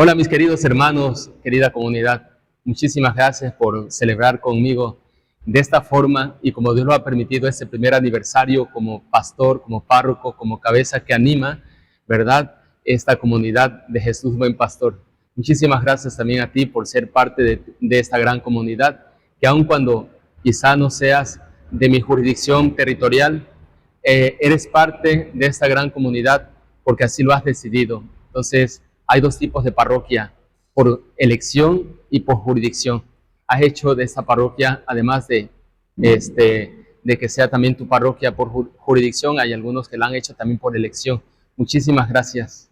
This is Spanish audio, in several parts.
Hola mis queridos hermanos, querida comunidad, muchísimas gracias por celebrar conmigo de esta forma y como Dios lo ha permitido este primer aniversario como pastor, como párroco, como cabeza que anima, ¿verdad? Esta comunidad de Jesús Buen Pastor. Muchísimas gracias también a ti por ser parte de esta gran comunidad, que aun cuando quizá no seas de mi jurisdicción territorial, eres parte de esta gran comunidad porque así lo has decidido. Entonces, hay dos tipos de parroquia, por elección y por jurisdicción. Has hecho de esta parroquia, además de que sea también tu parroquia por jurisdicción, hay algunos que la han hecho también por elección. Muchísimas gracias.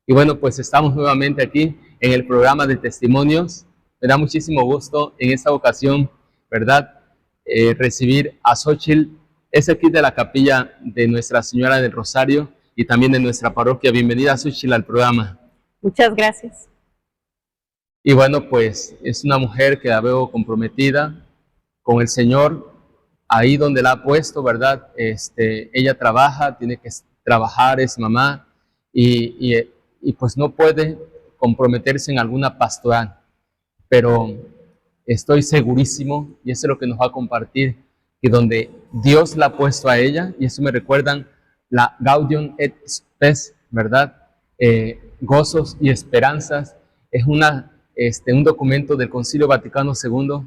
Y bueno, pues estamos nuevamente aquí en el programa de testimonios. Me da muchísimo gusto en esta ocasión, ¿verdad? Recibir a Xochitl, es aquí de la capilla de Nuestra Señora del Rosario y también de nuestra parroquia. Bienvenida, Xochitl, al programa. Muchas gracias. Y bueno, pues es una mujer que la veo comprometida con el Señor, ahí donde la ha puesto, ¿verdad? Ella trabaja, tiene que trabajar, es mamá y pues no puede comprometerse en alguna pastoral, pero estoy segurísimo, y eso es lo que nos va a compartir, que donde Dios la ha puesto a ella, y eso me recuerdan la Gaudium et Spes, ¿verdad? Gozos y esperanzas, es un documento del Concilio Vaticano II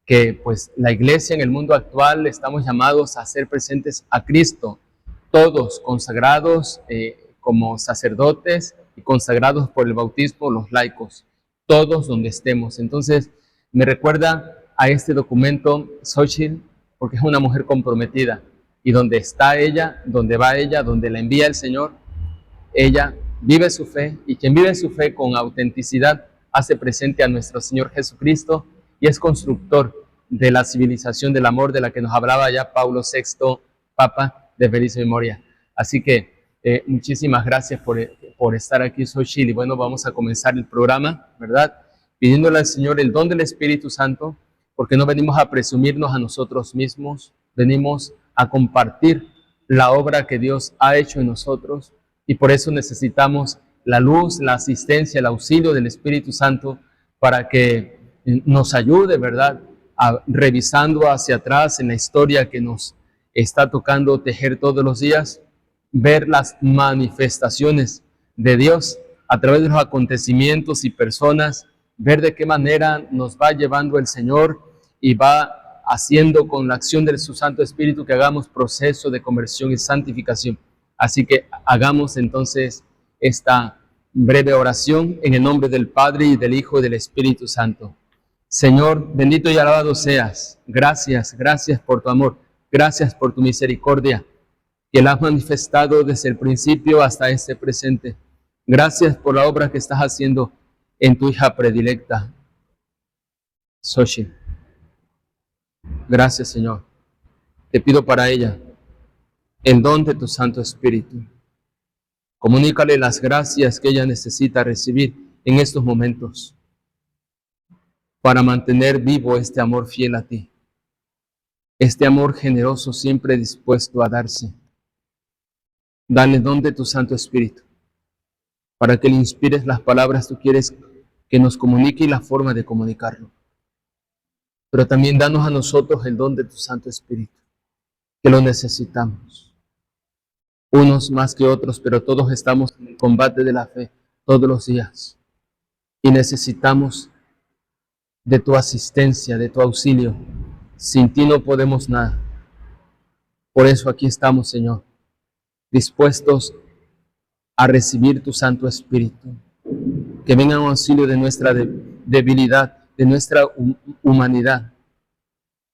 que pues la iglesia en el mundo actual estamos llamados a hacer presentes a Cristo, todos consagrados como sacerdotes y consagrados por el bautismo, los laicos, todos donde estemos. Entonces, me recuerda a este documento Xochitl, porque es una mujer comprometida, y donde está ella, donde va ella, donde la envía el Señor, ella vive su fe, y quien vive su fe con autenticidad hace presente a nuestro Señor Jesucristo y es constructor de la civilización del amor de la que nos hablaba ya Pablo VI, Papa de feliz memoria. Así que muchísimas gracias por estar aquí, Xochitl, y bueno, vamos a comenzar el programa, ¿verdad? Pidiéndole al Señor el don del Espíritu Santo, porque no venimos a presumirnos a nosotros mismos, venimos a compartir la obra que Dios ha hecho en nosotros, y por eso necesitamos la luz, la asistencia, el auxilio del Espíritu Santo para que nos ayude, ¿verdad? Revisando hacia atrás en la historia que nos está tocando tejer todos los días, ver las manifestaciones de Dios a través de los acontecimientos y personas, ver de qué manera nos va llevando el Señor y va haciendo con la acción de su Santo Espíritu que hagamos proceso de conversión y santificación. Así que hagamos entonces esta breve oración en el nombre del Padre y del Hijo y del Espíritu Santo. Señor, bendito y alabado seas. Gracias, gracias por tu amor. Gracias por tu misericordia, que la has manifestado desde el principio hasta este presente. Gracias por la obra que estás haciendo en tu hija predilecta, Xochitl. Gracias, Señor. Te pido para ella el don de tu Santo Espíritu. Comunícale las gracias que ella necesita recibir en estos momentos para mantener vivo este amor fiel a ti, este amor generoso siempre dispuesto a darse. Dale don de tu Santo Espíritu para que le inspires las palabras que tú quieres que nos comunique y la forma de comunicarlo. Pero también danos a nosotros el don de tu Santo Espíritu, que lo necesitamos. Unos más que otros, pero todos estamos en el combate de la fe todos los días. Y necesitamos de tu asistencia, de tu auxilio. Sin ti no podemos nada. Por eso aquí estamos, Señor, dispuestos a recibir tu Santo Espíritu. Que venga en auxilio de nuestra debilidad, de nuestra humanidad.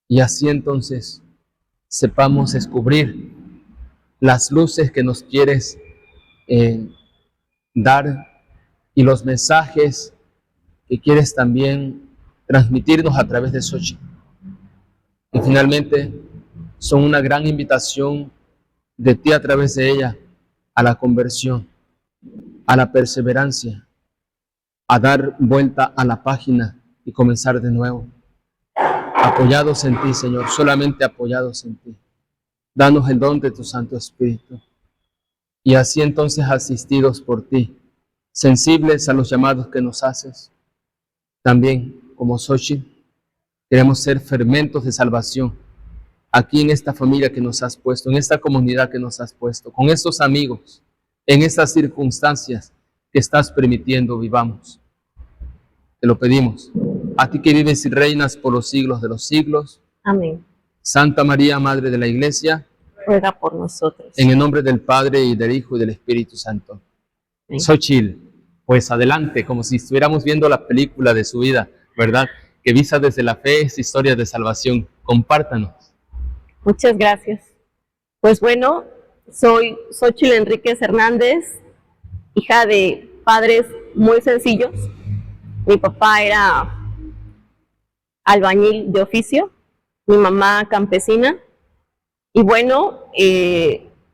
Y así entonces sepamos descubrir las luces que nos quieres dar y los mensajes que quieres también transmitirnos a través de Xochitl. Y finalmente son una gran invitación de ti a través de ella a la conversión, a la perseverancia, a dar vuelta a la página y comenzar de nuevo. Apoyados en ti, Señor, solamente apoyados en ti. Danos el don de tu Santo Espíritu. Y así entonces asistidos por ti, sensibles a los llamados que nos haces. También, como Xochitl, queremos ser fermentos de salvación aquí en esta familia que nos has puesto, en esta comunidad que nos has puesto, con estos amigos, en estas circunstancias que estás permitiendo vivamos. Te lo pedimos. A ti que vives y reinas por los siglos de los siglos. Amén. Santa María, Madre de la Iglesia, ruega por nosotros. en el nombre del Padre, y del Hijo, y del Espíritu Santo. Amén. Xochitl, pues adelante, como si estuviéramos viendo la película de su vida, ¿verdad? Que vista desde la fe es historia de salvación. Compártanos. Muchas gracias. Pues bueno, soy Xochitl Enríquez Hernández, hija de padres muy sencillos. Mi papá era albañil de oficio, mi mamá campesina, y bueno,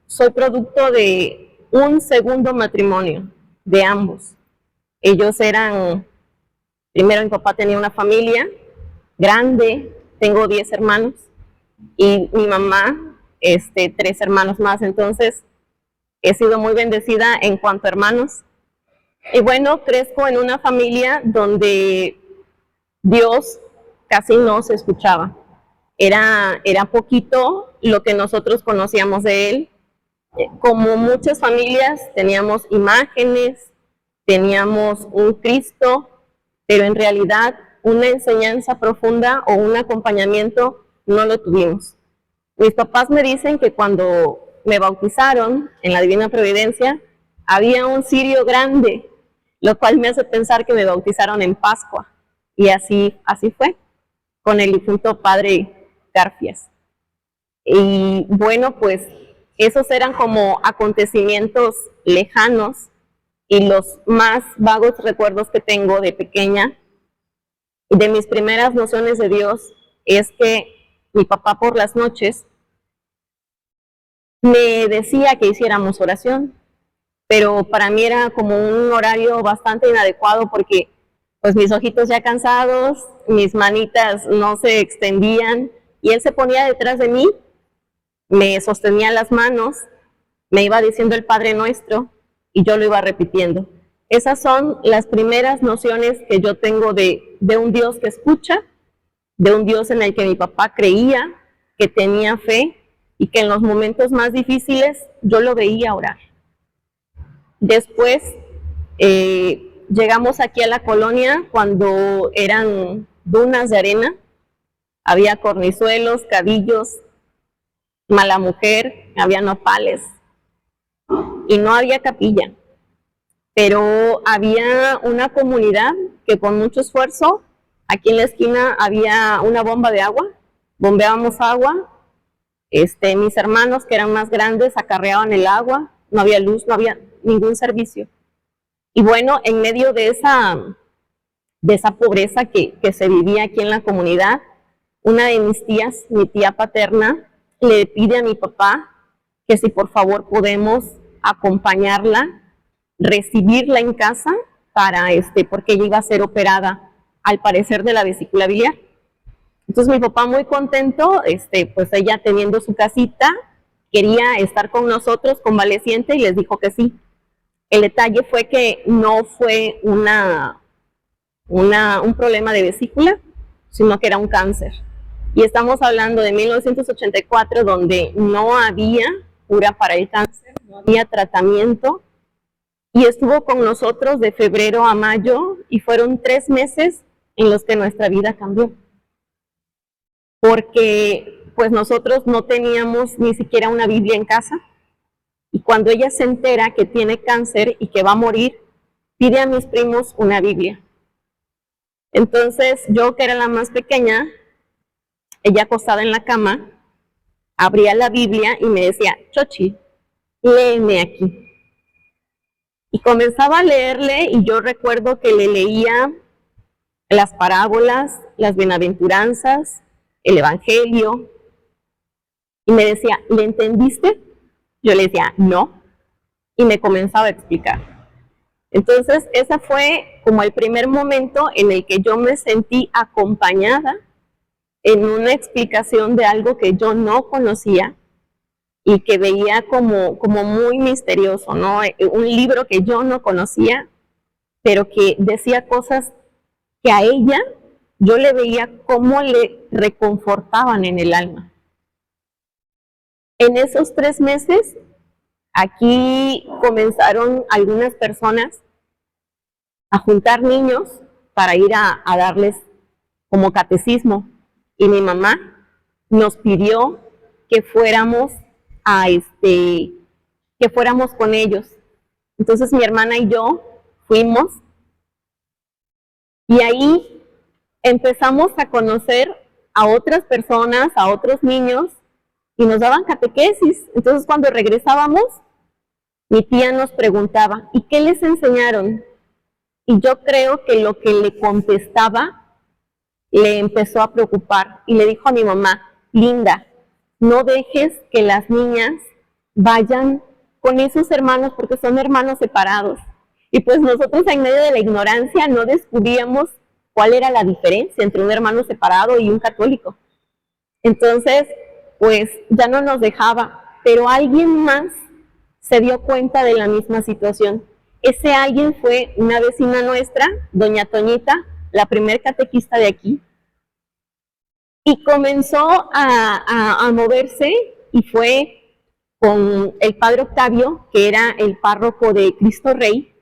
soy producto de un segundo matrimonio de ambos. Ellos primero mi papá tenía una familia grande, tengo 10 hermanos, y mi mamá, 3 hermanos más, entonces he sido muy bendecida en cuanto a hermanos. Y bueno, crezco en una familia donde Dios casi no se escuchaba. Era poquito lo que nosotros conocíamos de Él. Como muchas familias, teníamos imágenes, teníamos un Cristo, pero en realidad una enseñanza profunda o un acompañamiento no lo tuvimos. Mis papás me dicen que cuando me bautizaron en la Divina Providencia, había un cirio grande, lo cual me hace pensar que me bautizaron en Pascua. Y así fue, con el difunto padre Garfias. Y bueno, pues esos eran como acontecimientos lejanos y los más vagos recuerdos que tengo de pequeña y de mis primeras nociones de Dios es que mi papá por las noches me decía que hiciéramos oración, pero para mí era como un horario bastante inadecuado porque pues mis ojitos ya cansados, mis manitas no se extendían y él se ponía detrás de mí, me sostenía las manos, me iba diciendo el Padre Nuestro y yo lo iba repitiendo. Esas son las primeras nociones que yo tengo de un Dios que escucha, de un Dios en el que mi papá creía, que tenía fe y que en los momentos más difíciles yo lo veía orar. Después llegamos aquí a la colonia cuando eran dunas de arena, había cornizuelos, cabillos, mala mujer, había nopales y no había capilla, pero había una comunidad que con mucho esfuerzo, aquí en la esquina había una bomba de agua, bombeábamos agua, mis hermanos que eran más grandes acarreaban el agua, no había luz, no había ningún servicio. Y bueno, en medio de esa pobreza que se vivía aquí en la comunidad, una de mis tías, mi tía paterna, le pide a mi papá que si por favor podemos acompañarla, recibirla en casa porque ella iba a ser operada, al parecer, de la vesícula biliar. Entonces mi papá muy contento, pues ella teniendo su casita, quería estar con nosotros convaleciente y les dijo que sí. El detalle fue que no fue un problema de vesícula, sino que era un cáncer. Y estamos hablando de 1984, donde no había cura para el cáncer, no había tratamiento, y estuvo con nosotros de febrero a mayo, y fueron 3 meses en los que nuestra vida cambió. Porque pues nosotros no teníamos ni siquiera una Biblia en casa, y cuando ella se entera que tiene cáncer y que va a morir, pide a mis primos una Biblia. Entonces yo, que era la más pequeña, ella acostada en la cama, abría la Biblia y me decía, Xochitl, léeme aquí. Y comenzaba a leerle y yo recuerdo que le leía las parábolas, las bienaventuranzas, el evangelio, y me decía, ¿le entendiste? Yo le decía, no, y me comenzaba a explicar. Entonces, ese fue como el primer momento en el que yo me sentí acompañada en una explicación de algo que yo no conocía y que veía como muy misterioso, ¿no? Un libro que yo no conocía pero que decía cosas que a ella yo le veía cómo le reconfortaban en el alma. En esos 3 meses, aquí comenzaron algunas personas a juntar niños para ir a darles como catecismo, y mi mamá nos pidió que fuéramos que fuéramos con ellos. Entonces mi hermana y yo fuimos, y ahí empezamos a conocer a otras personas, a otros niños, y nos daban catequesis. Entonces cuando regresábamos, mi tía nos preguntaba, ¿y qué les enseñaron? Y yo creo que lo que le contestaba le empezó a preocupar, y le dijo a mi mamá, Linda, no dejes que las niñas vayan con esos hermanos porque son hermanos separados. Y pues nosotros en medio de la ignorancia no descubríamos cuál era la diferencia entre un hermano separado y un católico. Entonces, pues ya no nos dejaba, pero alguien más se dio cuenta de la misma situación. Ese alguien fue una vecina nuestra, doña Toñita, la primer catequista de aquí, y comenzó a moverse, y fue con el padre Octavio, que era el párroco de Cristo Rey,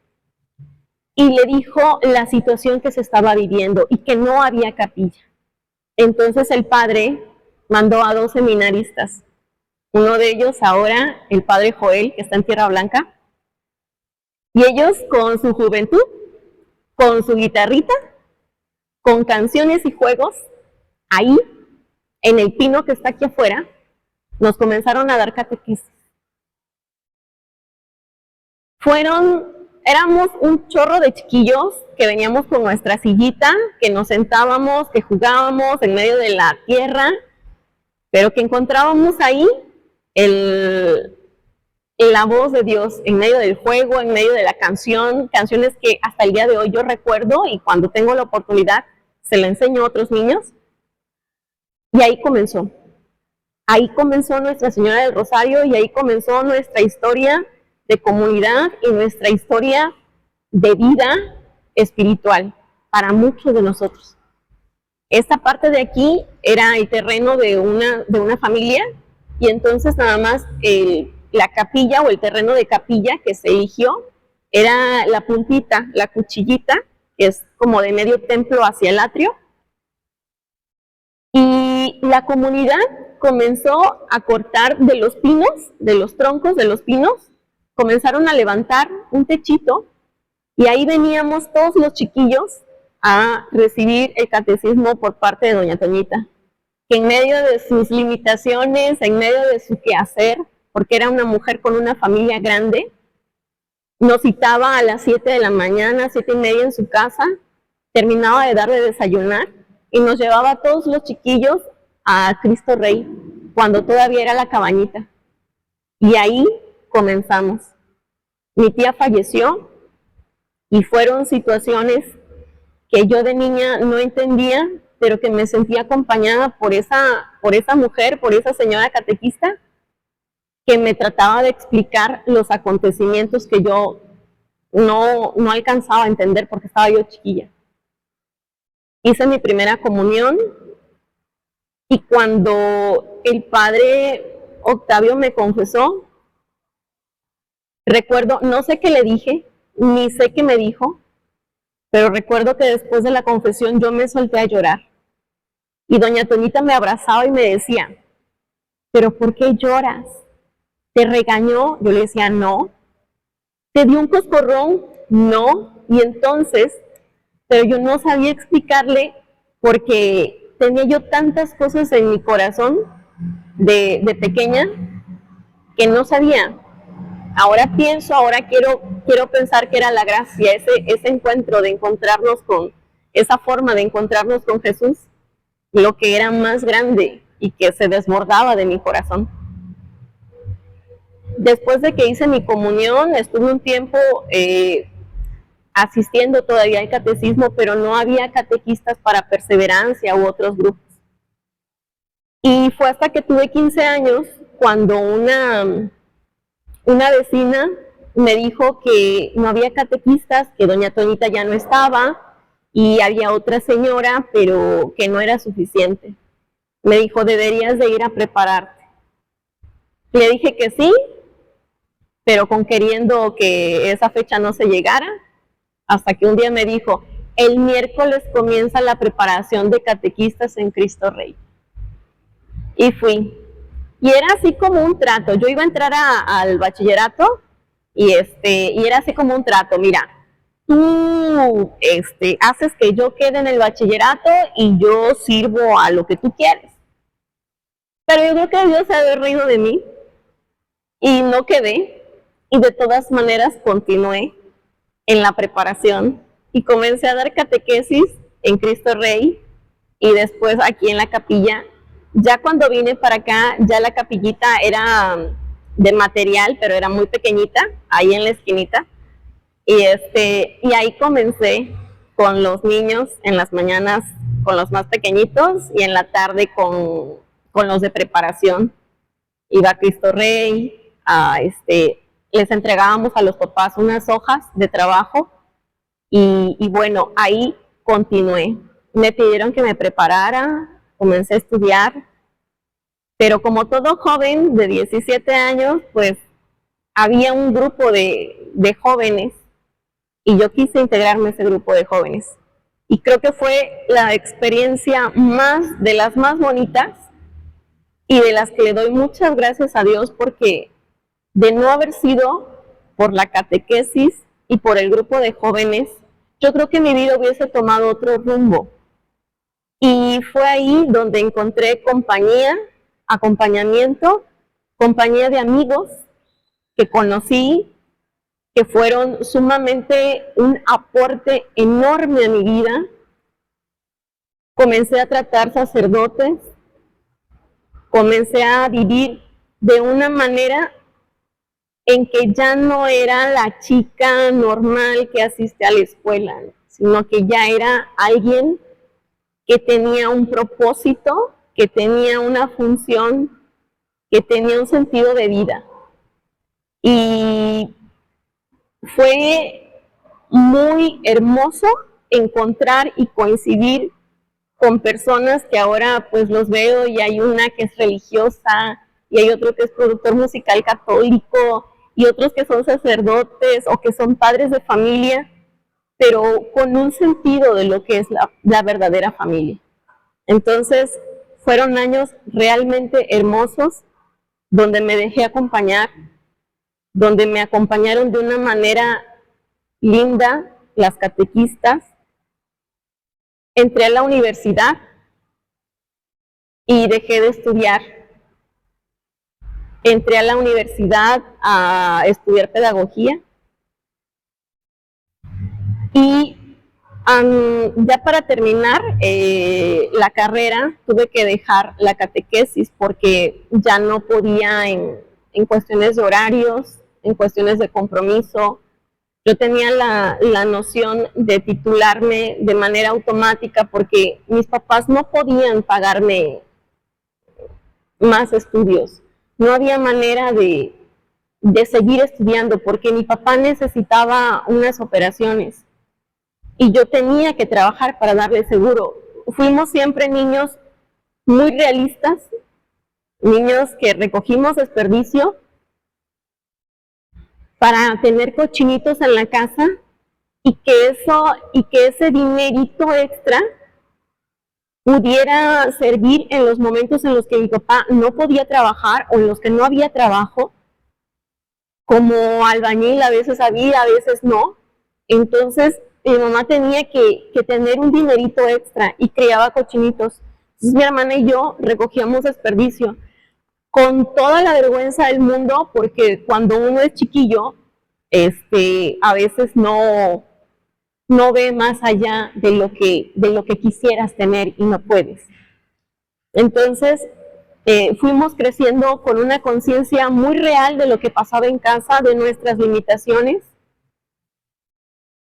y le dijo la situación que se estaba viviendo y que no había capilla. Entonces el padre mandó a 2 seminaristas, uno de ellos ahora el padre Joel, que está en Tierra Blanca, y ellos con su juventud, con su guitarrita, con canciones y juegos, ahí, en el pino que está aquí afuera, nos comenzaron a dar catequesis. Éramos un chorro de chiquillos que veníamos con nuestra sillita, que nos sentábamos, que jugábamos en medio de la tierra, pero que encontrábamos ahí la voz de Dios en medio del juego, en medio de la canción, canciones que hasta el día de hoy yo recuerdo, y cuando tengo la oportunidad se la enseño a otros niños. Y ahí comenzó Nuestra Señora del Rosario, y ahí comenzó nuestra historia de comunidad y nuestra historia de vida espiritual para muchos de nosotros. Esta parte de aquí era el terreno de una familia, y entonces nada más la capilla o el terreno de capilla que se eligió era la puntita, la cuchillita, que es como de medio templo hacia el atrio. Y la comunidad comenzó a cortar de los pinos, de los troncos de los pinos, comenzaron a levantar un techito, y ahí veníamos todos los chiquillos a recibir el catecismo por parte de doña Toñita, que en medio de sus limitaciones, en medio de su quehacer, porque era una mujer con una familia grande, nos citaba a las 7 de la mañana, 7:30 en su casa, terminaba de dar de desayunar, y nos llevaba a todos los chiquillos a Cristo Rey, cuando todavía era la cabañita. Y ahí comenzamos. Mi tía falleció, y fueron situaciones que yo de niña no entendía, pero que me sentía acompañada por esa mujer, por esa señora catequista, que me trataba de explicar los acontecimientos que yo no alcanzaba a entender porque estaba yo chiquilla. Hice mi primera comunión, y cuando el padre Octavio me confesó, recuerdo, no sé qué le dije, ni sé qué me dijo, pero recuerdo que después de la confesión yo me solté a llorar. Y doña Toñita me abrazaba y me decía, ¿pero por qué lloras? ¿Te regañó? Yo le decía, no. ¿Te dio un coscorrón? No. Y entonces, pero yo no sabía explicarle, porque tenía yo tantas cosas en mi corazón de pequeña que no sabía. Ahora pienso, ahora quiero pensar que era la gracia, ese encuentro de encontrarnos con, esa forma de encontrarnos con Jesús, lo que era más grande y que se desbordaba de mi corazón. Después de que hice mi comunión, estuve un tiempo asistiendo todavía al catecismo, pero no había catequistas para perseverancia u otros grupos. Y fue hasta que tuve 15 años cuando una vecina me dijo que no había catequistas, que doña Toñita ya no estaba y había otra señora, pero que no era suficiente. Me dijo, deberías de ir a prepararte. Le dije que sí, pero con queriendo que esa fecha no se llegara, hasta que un día me dijo, el miércoles comienza la preparación de catequistas en Cristo Rey. Y fui. Y era así como un trato. Yo iba a entrar al bachillerato y era así como un trato. Mira, tú haces que yo quede en el bachillerato y yo sirvo a lo que tú quieres. Pero yo creo que Dios se había reído de mí y no quedé. Y de todas maneras continué en la preparación y comencé a dar catequesis en Cristo Rey y después aquí en la capilla. Ya cuando vine para acá, ya la capillita era de material, pero era muy pequeñita, ahí en la esquinita. Y ahí comencé con los niños en las mañanas, con los más pequeñitos, y en la tarde con los de preparación. Iba a Cristo Rey, les entregábamos a los papás unas hojas de trabajo, y bueno, ahí continué. Me pidieron que me preparara, comencé a estudiar, pero como todo joven de 17 años, pues había un grupo de jóvenes y yo quise integrarme a ese grupo de jóvenes. Y creo que fue la experiencia de las más bonitas y de las que le doy muchas gracias a Dios, porque de no haber sido por la catequesis y por el grupo de jóvenes, yo creo que mi vida hubiese tomado otro rumbo. Y fue ahí donde encontré compañía, acompañamiento, compañía de amigos que conocí, que fueron sumamente un aporte enorme a mi vida. Comencé a tratar sacerdotes, comencé a vivir de una manera en que ya no era la chica normal que asiste a la escuela, sino que ya era alguien que tenía un propósito, que tenía una función, que tenía un sentido de vida. Y fue muy hermoso encontrar y coincidir con personas que ahora pues los veo, y hay una que es religiosa, y hay otro que es productor musical católico, y otros que son sacerdotes o que son padres de familia, pero con un sentido de lo que es la verdadera familia. Entonces, fueron años realmente hermosos, donde me dejé acompañar, donde me acompañaron de una manera linda las catequistas. Entré a la universidad y dejé de estudiar. Entré a la universidad a estudiar pedagogía. Y ya para terminar la carrera, tuve que dejar la catequesis porque ya no podía en cuestiones de horarios, en cuestiones de compromiso. Yo tenía la noción de titularme de manera automática porque mis papás no podían pagarme más estudios. No había manera de seguir estudiando porque mi papá necesitaba unas operaciones y yo tenía que trabajar para darle seguro. Fuimos siempre niños muy realistas, niños que recogimos desperdicio para tener cochinitos en la casa, y que ese dinerito extra pudiera servir en los momentos en los que mi papá no podía trabajar o en los que no había trabajo. Como albañil a veces había, a veces no. Entonces mi mamá tenía que tener un dinerito extra y criaba cochinitos. Entonces mi hermana y yo recogíamos desperdicio con toda la vergüenza del mundo, porque cuando uno es chiquillo, a veces no ve más allá de lo que quisieras tener y no puedes. Entonces, fuimos creciendo con una conciencia muy real de lo que pasaba en casa, de nuestras limitaciones.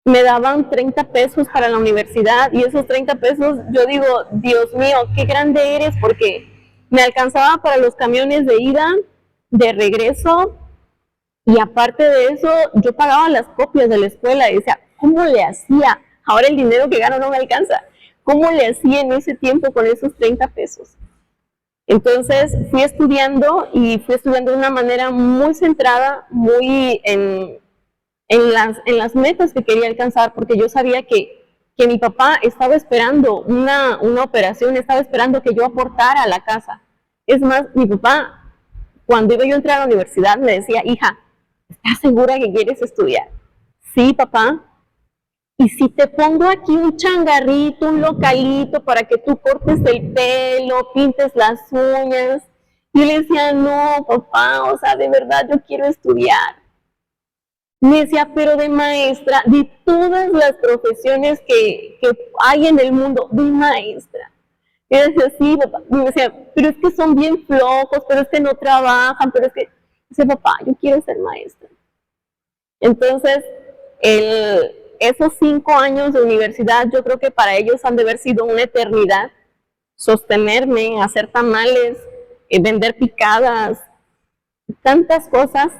Me daban 30 pesos para la universidad, y esos 30 pesos, yo digo, Dios mío, qué grande eres, porque me alcanzaba para los camiones de ida, de regreso, Y aparte de eso, yo pagaba las copias de la escuela y decía, ¿cómo le hacía? Ahora el dinero que gano no me alcanza. ¿Cómo le hacía en ese tiempo con esos 30 pesos? Entonces fui estudiando y fui estudiando de una manera muy centrada, muy en las metas que quería alcanzar, porque yo sabía que mi papá estaba esperando una operación, estaba esperando que yo aportara a la casa. Es más, mi papá, cuando iba yo a entrar a la universidad, me decía, hija, ¿estás segura que quieres estudiar? Sí, papá. Y si te pongo aquí un changarrito, un localito para que tú cortes el pelo, pintes las uñas. Y yo le decía, no, papá, o sea, de verdad yo quiero estudiar. Me decía, pero de maestra, de todas las profesiones que hay en el mundo, de maestra. Y yo decía, sí, papá. Y me decía, pero es que son bien flojos, pero es que no trabajan, pero es que... Dice, papá, yo quiero ser maestra. Entonces, esos 5 años de universidad, yo creo que para ellos han de haber sido una eternidad. Sostenerme, hacer tamales, vender picadas, tantas cosas,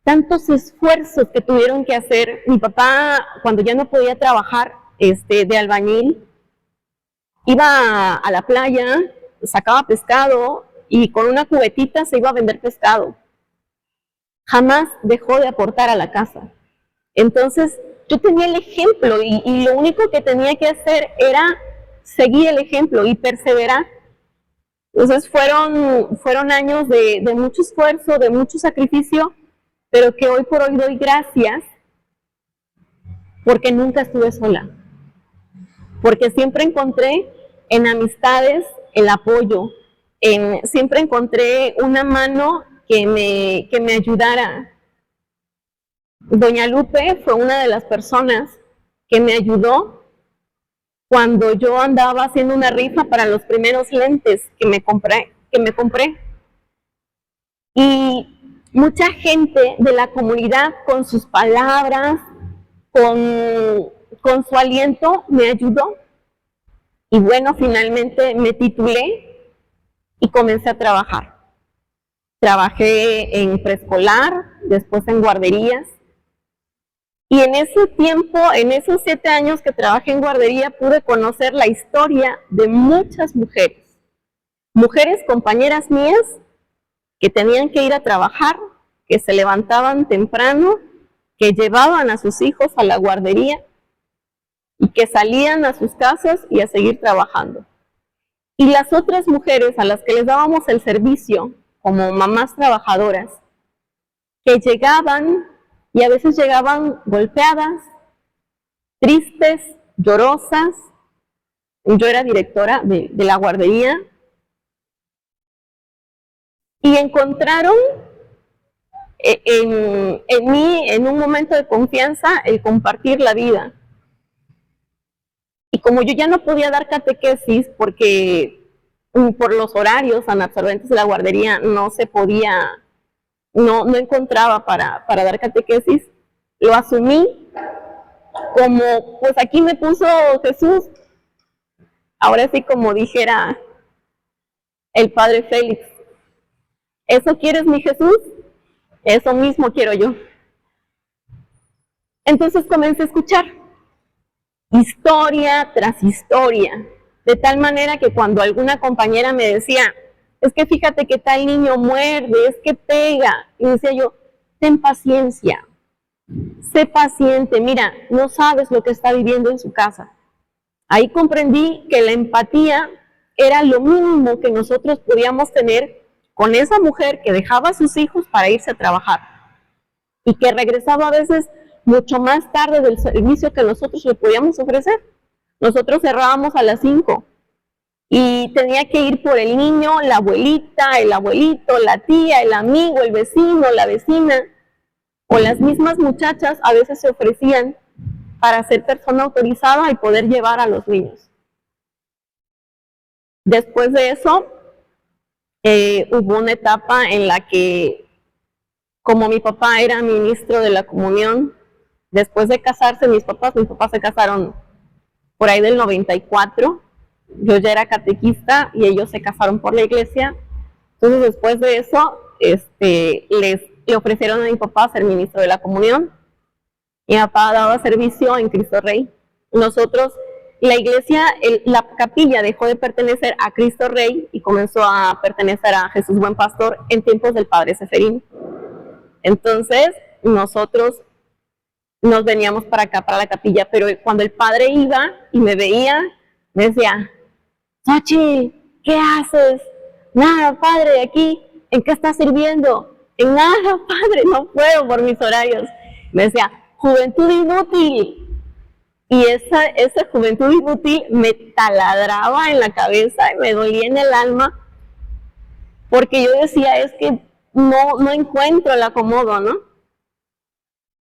tantos esfuerzos que tuvieron que hacer. Mi papá, cuando ya no podía trabajar de albañil, iba a la playa, sacaba pescado y con una cubetita se iba a vender pescado. Jamás dejó de aportar a la casa. Entonces, yo tenía el ejemplo y lo único que tenía que hacer era seguir el ejemplo y perseverar. Entonces, fueron años de mucho esfuerzo, de mucho sacrificio, pero que hoy por hoy doy gracias porque nunca estuve sola. Porque siempre encontré en amistades el apoyo, siempre encontré una mano que me ayudara. Doña Lupe fue una de las personas que me ayudó cuando yo andaba haciendo una rifa para los primeros lentes que me compré. Y mucha gente de la comunidad con sus palabras, con su aliento, me ayudó. Y bueno, finalmente me titulé y comencé a trabajar. Trabajé en preescolar, después en guarderías. Y en ese tiempo, en esos 7 años que trabajé en guardería, pude conocer la historia de muchas mujeres. Mujeres compañeras mías que tenían que ir a trabajar, que se levantaban temprano, que llevaban a sus hijos a la guardería y que salían a sus casas y a seguir trabajando. Y las otras mujeres a las que les dábamos el servicio como mamás trabajadoras, que llegaban y a veces llegaban golpeadas, tristes, llorosas. Yo era directora de la guardería y encontraron en mí, en un momento de confianza, el compartir la vida. Y como yo ya no podía dar catequesis porque por los horarios absorbentes de la guardería no se podía, no encontraba para dar catequesis, lo asumí como, pues aquí me puso Jesús. Ahora sí, como dijera el padre Félix, ¿eso quieres, mi Jesús? Eso mismo quiero yo. Entonces comencé a escuchar historia tras historia, de tal manera que cuando alguna compañera me decía, es que fíjate que tal niño muerde, es que pega, y decía yo, ten paciencia, sé paciente, mira, no sabes lo que está viviendo en su casa. Ahí comprendí que la empatía era lo mínimo que nosotros podíamos tener con esa mujer que dejaba a sus hijos para irse a trabajar y que regresaba a veces mucho más tarde del servicio que nosotros le podíamos ofrecer. Nosotros cerrábamos a las 5 y tenía que ir por el niño, la abuelita, el abuelito, la tía, el amigo, el vecino, la vecina, o las mismas muchachas a veces se ofrecían para ser persona autorizada y poder llevar a los niños. Después de eso, hubo una etapa en la que, como mi papá era ministro de la comunión, después de casarse, mis papás se casaron por ahí del 94, yo ya era catequista y ellos se casaron por la iglesia. Entonces después de eso, le ofrecieron a mi papá ser ministro de la comunión. Mi papá daba servicio en Cristo Rey. Nosotros, la iglesia, la capilla dejó de pertenecer a Cristo Rey y comenzó a pertenecer a Jesús Buen Pastor en tiempos del Padre Seferino. Entonces, nosotros nos veníamos para acá, para la capilla, pero cuando el padre iba y me veía, me decía, Xochitl, ¿qué haces? Nada, padre, aquí, ¿en qué estás sirviendo? En nada, padre, no puedo por mis horarios. Me decía, juventud inútil. Y esa juventud inútil me taladraba en la cabeza y me dolía en el alma, porque yo decía, es que no encuentro el acomodo, ¿no?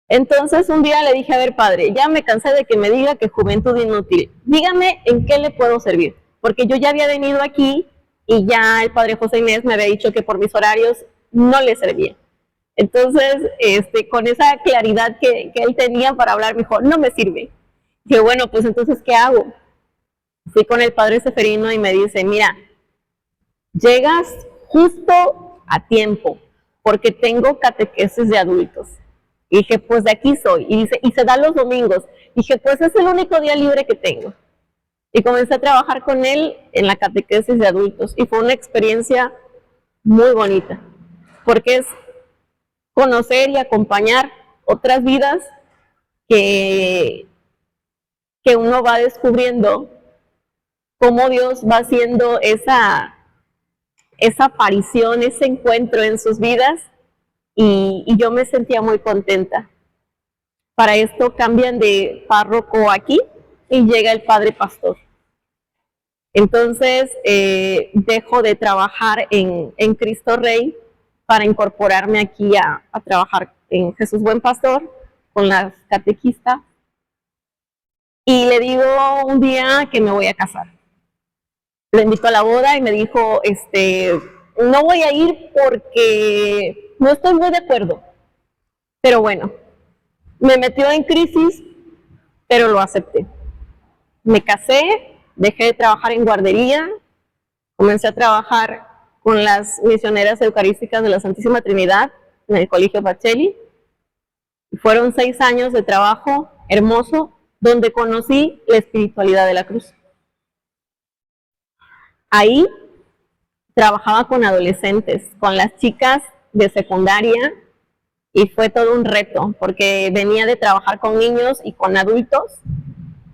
Entonces un día le dije, a ver, padre, ya me cansé de que me diga que juventud inútil. Dígame en qué le puedo servir. Porque yo ya había venido aquí y ya el padre José Inés me había dicho que por mis horarios no le servía. Entonces, con esa claridad que él tenía para hablar, me dijo, no me sirve. Dije, bueno, pues entonces, ¿qué hago? Fui con el padre Seferino y me dice, mira, llegas justo a tiempo, porque tengo catequesis de adultos. Y dije, pues de aquí soy. Y dice, y se da los domingos. Dije, pues es el único día libre que tengo. Y comencé a trabajar con él en la catequesis de adultos. Y fue una experiencia muy bonita, porque es conocer y acompañar otras vidas que uno va descubriendo cómo Dios va haciendo esa aparición, ese encuentro en sus vidas. Y yo me sentía muy contenta. Para esto cambian de párroco aquí y llega el padre pastor. Entonces dejo de trabajar en Cristo Rey para incorporarme aquí a trabajar en Jesús Buen Pastor con las catequistas. Y le digo un día que me voy a casar. Lo invito a la boda y me dijo, no voy a ir porque no estoy muy de acuerdo. Pero bueno, me metió en crisis, pero lo acepté. Me casé, dejé de trabajar en guardería, comencé a trabajar con las misioneras eucarísticas de la Santísima Trinidad en el Colegio Pacelli. Fueron 6 años de trabajo hermoso, donde conocí la espiritualidad de la cruz. Ahí trabajaba con adolescentes, con las chicas de secundaria, y fue todo un reto, porque venía de trabajar con niños y con adultos,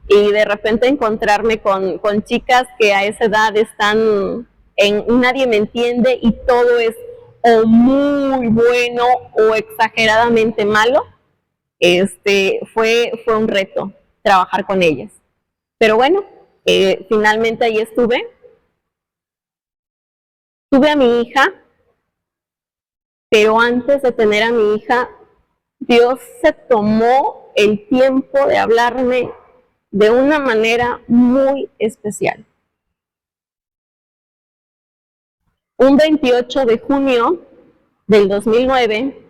y de repente encontrarme con chicas que a esa edad están en nadie me entiende y todo es o muy bueno o exageradamente malo. Fue un reto trabajar con ellas. Pero bueno, finalmente ahí estuve. Tuve a mi hija, pero antes de tener a mi hija, Dios se tomó el tiempo de hablarme de una manera muy especial. Un 28 de junio del 2009,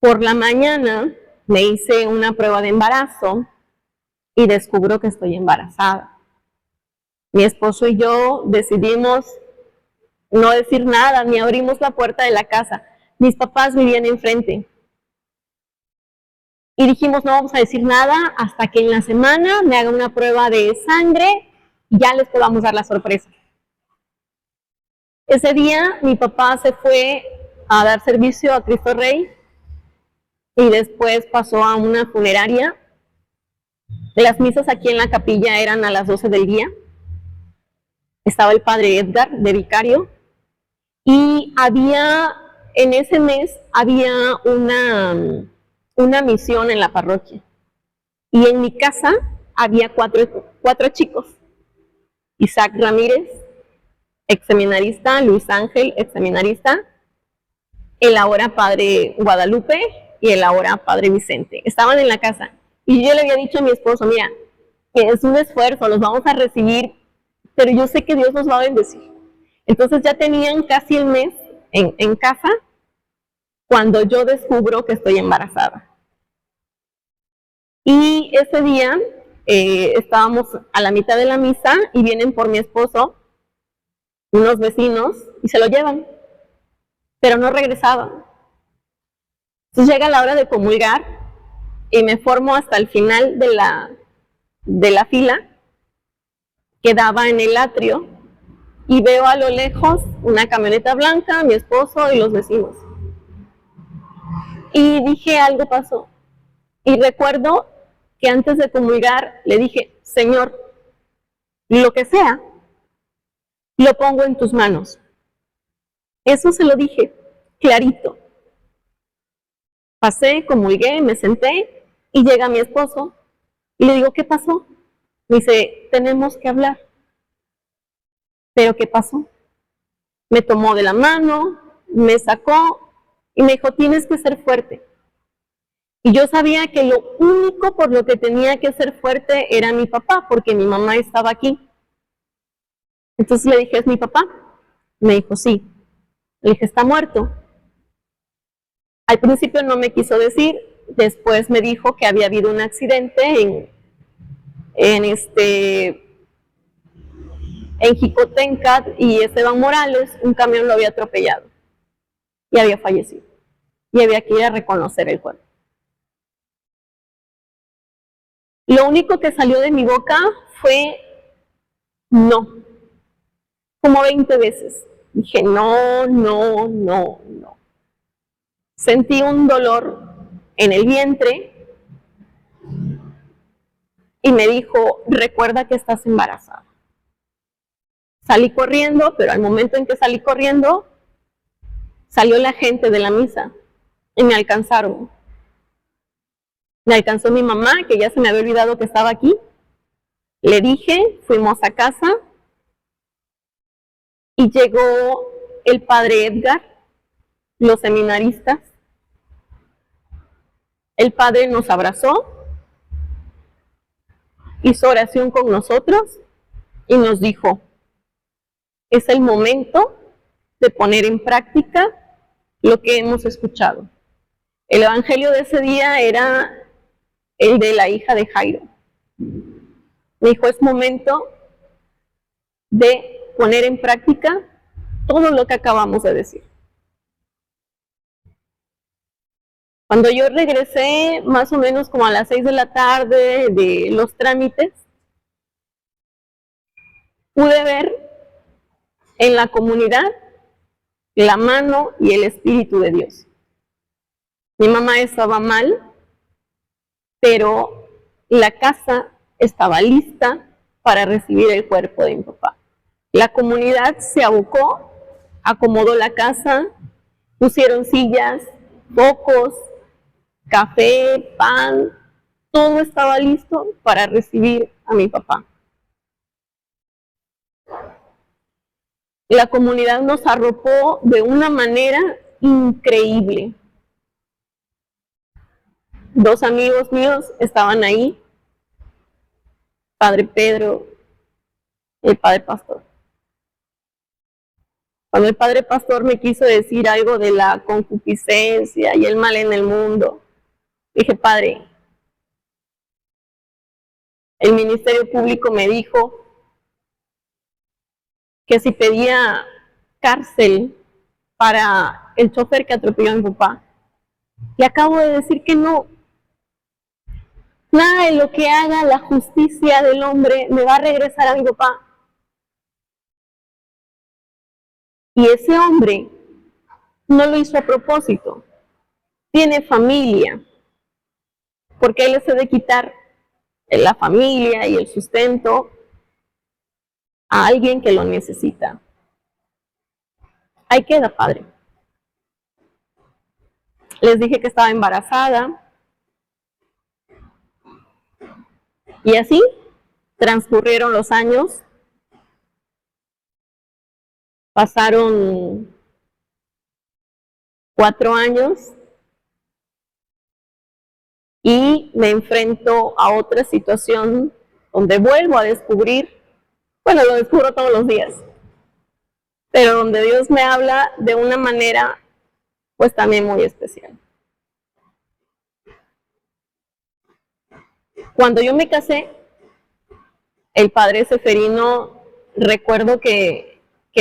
por la mañana me hice una prueba de embarazo y descubro que estoy embarazada. Mi esposo y yo decidimos no decir nada, ni abrimos la puerta de la casa. Mis papás vivían enfrente. Y dijimos, no vamos a decir nada hasta que en la semana me haga una prueba de sangre y ya les podamos dar la sorpresa. Ese día mi papá se fue a dar servicio a Cristo Rey y después pasó a una funeraria. Las misas aquí en la capilla eran a las 12 del día. Estaba el padre Edgar de vicario y en ese mes había una misión en la parroquia. Y en mi casa había cuatro chicos. Isaac Ramírez, exseminarista, Luis Ángel, exseminarista, el ahora padre Guadalupe y el ahora padre Vicente. Estaban en la casa. Y yo le había dicho a mi esposo, mira, que es un esfuerzo, los vamos a recibir, pero yo sé que Dios nos va a bendecir. Entonces ya tenían casi el mes en casa cuando yo descubro que estoy embarazada. Y ese día estábamos a la mitad de la misa y vienen por mi esposo unos vecinos y se lo llevan, pero no regresaban. Entonces llega la hora de comulgar y me formo hasta el final de la fila que daba en el atrio y veo a lo lejos una camioneta blanca, mi esposo y los vecinos. Y dije, algo pasó. Y recuerdo que antes de comulgar le dije, Señor, lo que sea, lo pongo en tus manos. Eso se lo dije, clarito. Pasé, comulgué, me senté y llega mi esposo y le digo, ¿qué pasó? Me dice, tenemos que hablar. ¿Pero qué pasó? Me tomó de la mano, me sacó y me dijo, tienes que ser fuerte. Y yo sabía que lo único por lo que tenía que ser fuerte era mi papá, porque mi mamá estaba aquí. Entonces le dije, ¿es mi papá? Me dijo, sí. Le dije, ¿está muerto? Al principio no me quiso decir, después me dijo que había habido un accidente en Jicotencat y Esteban Morales, un camión lo había atropellado y había fallecido. Y había que ir a reconocer el cuerpo. Lo único que salió de mi boca fue no, como 20 veces. Dije no, no, no, no. Sentí un dolor en el vientre y me dijo, recuerda que estás embarazada. Salí corriendo, pero al momento en que salí corriendo, salió la gente de la misa y me alcanzaron. Me alcanzó mi mamá, que ya se me había olvidado que estaba aquí. Le dije, fuimos a casa y llegó el padre Edgar, los seminaristas. El padre nos abrazó, hizo oración con nosotros y nos dijo, es el momento de poner en práctica lo que hemos escuchado. El evangelio de ese día era el de la hija de Jairo. Me dijo, es momento de poner en práctica todo lo que acabamos de decir. Cuando yo regresé, más o menos como a las 6 de la tarde de los trámites, pude ver en la comunidad la mano y el Espíritu de Dios. Mi mamá estaba mal, pero la casa estaba lista para recibir el cuerpo de mi papá. La comunidad se abocó, acomodó la casa, pusieron sillas, focos, café, pan, todo estaba listo para recibir a mi papá. La comunidad nos arropó de una manera increíble. 2 amigos míos estaban ahí, Padre Pedro y el Padre Pastor. Cuando el Padre Pastor me quiso decir algo de la concupiscencia y el mal en el mundo, dije, Padre, el Ministerio Público me dijo que si pedía cárcel para el chofer que atropelló a mi papá, le acabo de decir que no. Nada de lo que haga la justicia del hombre me va a regresar a mi papá. Y ese hombre no lo hizo a propósito. Tiene familia, porque él se debe quitar la familia y el sustento a alguien que lo necesita. Ahí queda, Padre. Les dije que estaba embarazada. Y así transcurrieron los años. Pasaron 4 años y me enfrento a otra situación donde vuelvo a descubrir, bueno, lo descubro todos los días, pero donde Dios me habla de una manera pues también muy especial. Cuando yo me casé, el padre Seferino, recuerdo que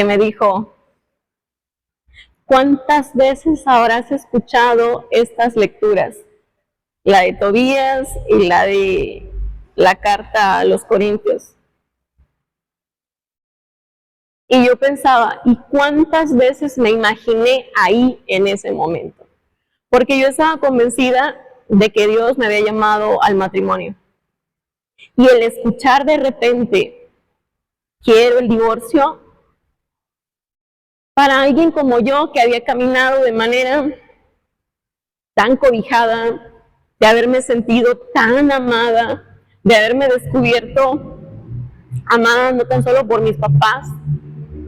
me dijo, ¿Cuántas veces habrás escuchado estas lecturas? La de Tobías y la de la carta a los Corintios. Y yo pensaba, ¿y cuántas veces me imaginé ahí en ese momento? Porque yo estaba convencida de que Dios me había llamado al matrimonio. Y el escuchar de repente, quiero el divorcio, para alguien como yo que había caminado de manera tan cobijada, de haberme sentido tan amada, de haberme descubierto amada no tan solo por mis papás,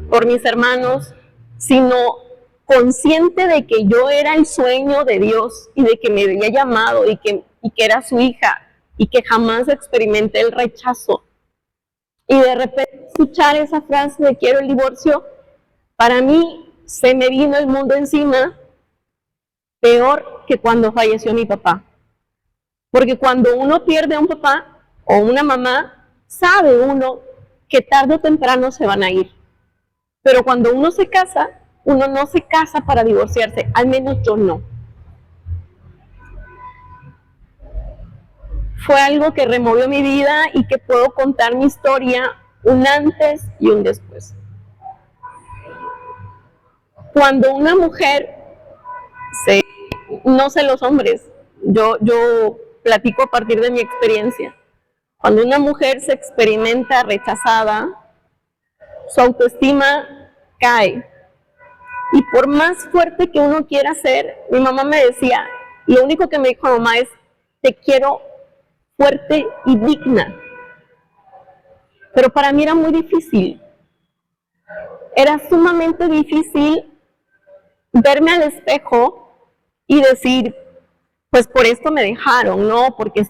por mis hermanos, sino consciente de que yo era el sueño de Dios y de que me había llamado y que era su hija y que jamás experimenté el rechazo. Y de repente escuchar esa frase de quiero el divorcio, para mí se me vino el mundo encima, peor que cuando falleció mi papá. Porque cuando uno pierde a un papá o una mamá, sabe uno que tarde o temprano se van a ir. Pero cuando uno se casa, uno no se casa para divorciarse, al menos yo no. Fue algo que removió mi vida y que puedo contar mi historia un antes y un después. Cuando una mujer, no sé los hombres, yo platico a partir de mi experiencia. Cuando una mujer se experimenta rechazada, su autoestima cae. Y por más fuerte que uno quiera ser, mi mamá me decía, lo único que me dijo mamá es, te quiero fuerte y digna. Pero para mí era muy difícil. Era sumamente difícil verme al espejo y decir, pues por esto me dejaron, ¿no? Porque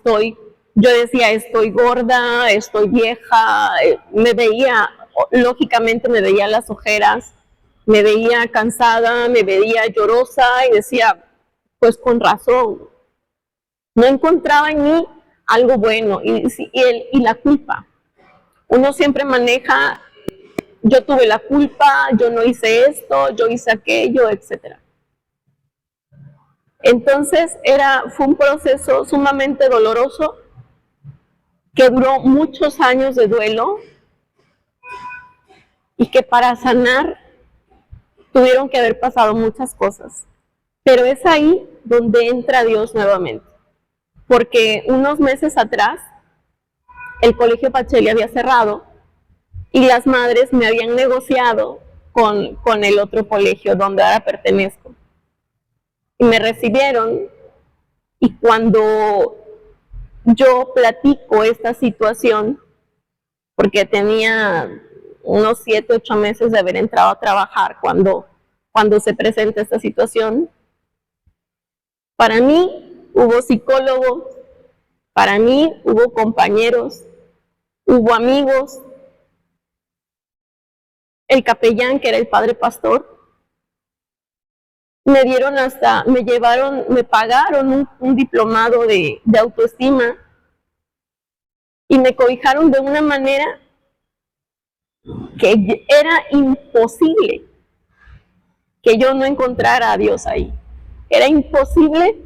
yo decía, estoy gorda, estoy vieja, me veía, lógicamente me veía las ojeras, me veía cansada, me veía llorosa y decía, pues con razón, no encontraba en mí algo bueno y la culpa. Uno siempre maneja, yo tuve la culpa, yo no hice esto, yo hice aquello, etc. Entonces fue un proceso sumamente doloroso que duró muchos años de duelo y que para sanar tuvieron que haber pasado muchas cosas. Pero es ahí donde entra Dios nuevamente. Porque unos meses atrás, el colegio Pacheli había cerrado y las madres me habían negociado con el otro colegio donde ahora pertenezco. Y me recibieron y cuando yo platico esta situación, porque tenía unos 7, 8 meses de haber entrado a trabajar cuando se presenta esta situación, para mí hubo psicólogos, para mí hubo compañeros, hubo amigos, el capellán que era el padre pastor, me pagaron un diplomado de autoestima y me cobijaron de una manera que era imposible que yo no encontrara a Dios ahí. Era imposible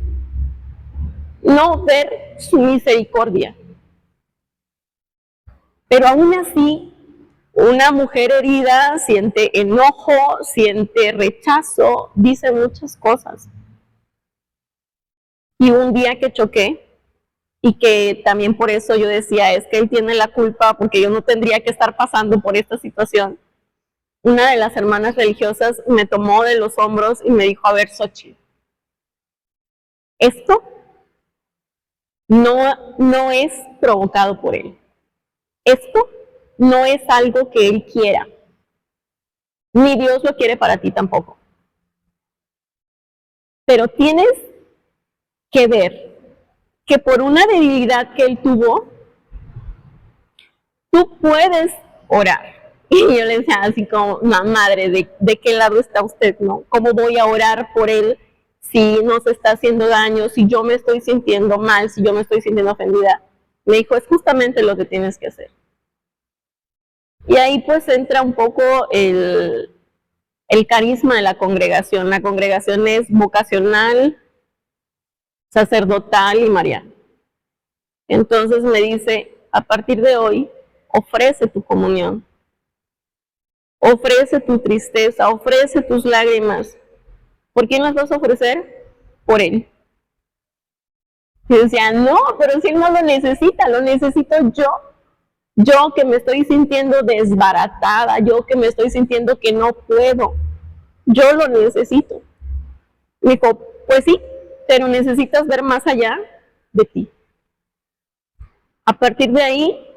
no ver su misericordia. Pero aún así, una mujer herida siente enojo, siente rechazo, dice muchas cosas. Y un día que choqué, y que también por eso yo decía, es que él tiene la culpa porque yo no tendría que estar pasando por esta situación. Una de las hermanas religiosas me tomó de los hombros y me dijo, a ver, Xochitl, esto no es provocado por él. Esto no es algo que él quiera. Ni Dios lo quiere para ti tampoco. Pero tienes que ver que por una debilidad que él tuvo, tú puedes orar. Y yo le decía así como, madre, ¿de qué lado está usted? ¿No? ¿Cómo voy a orar por él si nos está haciendo daño, si yo me estoy sintiendo mal, si yo me estoy sintiendo ofendida? Me dijo, es justamente lo que tienes que hacer. Y ahí pues entra un poco el el carisma de la congregación. La congregación es vocacional, sacerdotal y mariana. Entonces me dice, a partir de hoy, ofrece tu comunión, ofrece tu tristeza, ofrece tus lágrimas. ¿Por quién las vas a ofrecer? Por Él. Y decía, no, pero si Él no lo necesita, lo necesito yo. Yo que me estoy sintiendo desbaratada, yo que me estoy sintiendo que no puedo, yo lo necesito. Me dijo, pues sí, pero necesitas ver más allá de ti. A partir de ahí,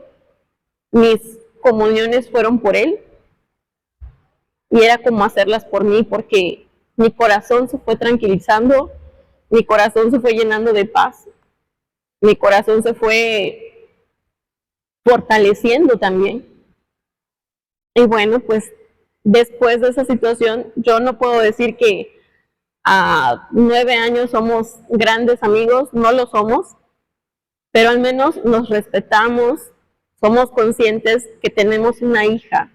mis comuniones fueron por Él y era como hacerlas por mí, porque mi corazón se fue tranquilizando, mi corazón se fue llenando de paz, mi corazón se fue fortaleciendo también. Y bueno, pues después de esa situación, yo no puedo decir que a 9 años somos grandes amigos, no lo somos, pero al menos nos respetamos, somos conscientes que tenemos una hija